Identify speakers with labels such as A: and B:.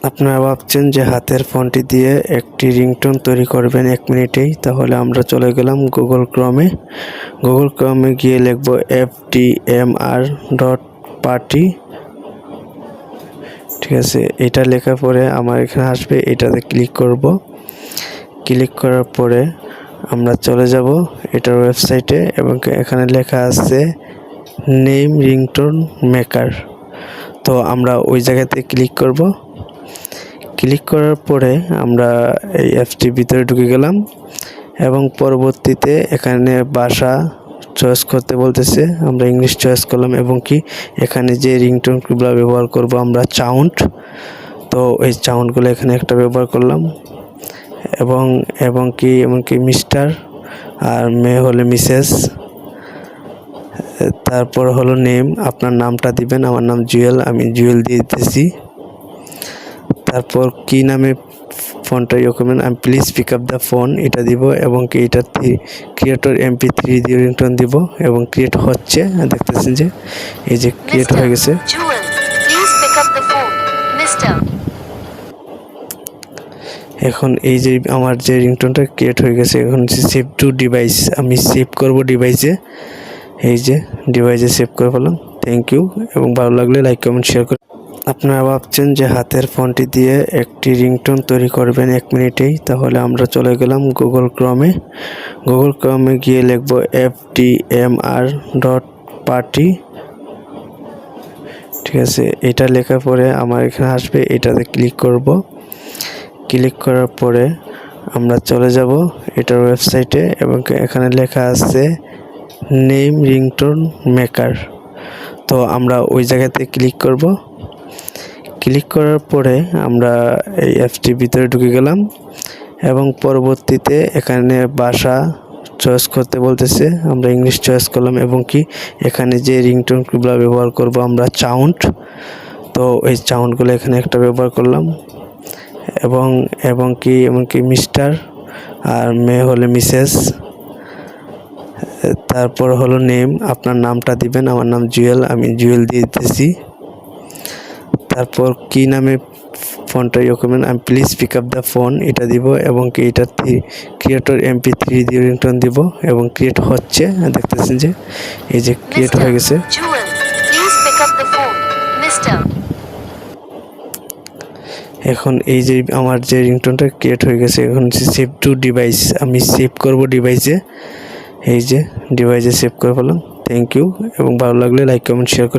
A: আপনারা ভাবছেন যে হাতের ফোনটি দিয়ে একটি রিংটোন তৈরি করবেন 1 মিনিটেই, তাহলে আমরা চলে গেলাম গুগল ক্রমে গিয়ে লিখব ftmr.party। ঠিক আছে, এটা লেখার পরে আমার এখানে আসবে, এটাতে ক্লিক করব। ক্লিক করার পরে আমরা চলে যাব এটার ওয়েবসাইটে এবং এখানে লেখা আছে নেম রিংটোন মেকার। তো আমরা ওই জায়গাতে ক্লিক করব। ক্লিক করার পরে আমরা এই অ্যাপটির ভিতরে ঢুকে গেলাম এবং পরবর্তীতে এখানে ভাষা চয়েস করতে বলতেছে, আমরা ইংলিশ চয়েস করলাম এবং কি এখানে যে রিংটোনগুলো ব্যবহার করব আমরা সাউন্ড, তো এই সাউন্ডগুলো এখানে একটা ব্যবহার করলাম এমনকি মিস্টার আর মেয়ে হলে মিসেস, তারপর হলো নেম, আপনার নামটা দিবেন। আমার নাম জুয়েল, আমি জুয়েল দিয়ে দিতেছি। তারপর কি নামে ফোনটা ইয়ে করবেন, আমি please pick up the phone এটা দিব এবং কি এটা ক্রিয়েটর MP3 দিয়ে রিংটোন দিব এবং ক্রিয়েট হচ্ছে, দেখতেছেন যে এই যে ক্রিয়েট হয়ে গেছে। এখন এই যে আমার যে রিংটোনটা ক্রিয়েট হয়ে গেছে, এখন সেভ টু ডিভাইস, আমি সেভ করব ডিভাইসে। এই যে ডিভাইসে সেভ করে ফেললাম। থ্যাংক ইউ, এবং ভালো লাগলে লাইক কমেন্ট শেয়ার করুন। আপনারা ভাবছেন যে হাতের ফোনটি দিয়ে একটি রিংটোন তৈরি করবেন 1 মিনিটেই, তাহলে আমরা চলে গেলাম গুগল ক্রমে গিয়ে লিখব ftmr.party। ঠিক আছে, এটা লেখার পরে আমার এখানে আসবে, এটাতে ক্লিক করব। ক্লিক করার পরে আমরা চলে যাব এটার ওয়েবসাইটে এবং এখানে লেখা আছে নেম রিংটোন মেকার। তো আমরা ওই জায়গাতে ক্লিক করব। ক্লিক করার পরে আমরা এই অ্যাপটির ভিতরে ঢুকে গেলাম এবং পরবর্তীতে এখানে ভাষা চয়েস করতে বলতেছে, আমরা ইংলিশ চয়েস করলাম এবং কি এখানে যে রিংটোনগুলো ব্যবহার করব আমরা সাউন্ড, তো এই সাউন্ডগুলো এখানে একটা ব্যবহার করলাম এমনকি মিস্টার আর মেয়ে হলে মিসেস, তারপর হলো নেম, আপনার নামটা দিবেন। আমার নাম জুয়েল, আমি জুয়েল দিয়ে দিতেছি। তারপর কি নামে ফোনটা ইয়ে করবেন, আমি please pick up the phone এটা দিব এবং কি এটা ক্রিয়েটর MP3 দিয়ে রিংটোন দিব এবং ক্রিয়েট হচ্ছে, দেখতেছেন যে এই যে ক্রিয়েট হয়ে গেছে। এখন এই যে আমার যে রিংটোনটা ক্রিয়েট হয়ে গেছে, এখন সেভ টু ডিভাইস, আমি সেভ করব ডিভাইসে। এই যে ডিভাইসে সেভ করে ফেললাম। থ্যাংক ইউ, এবং ভালো লাগলে লাইক কমেন্ট শেয়ার করুন।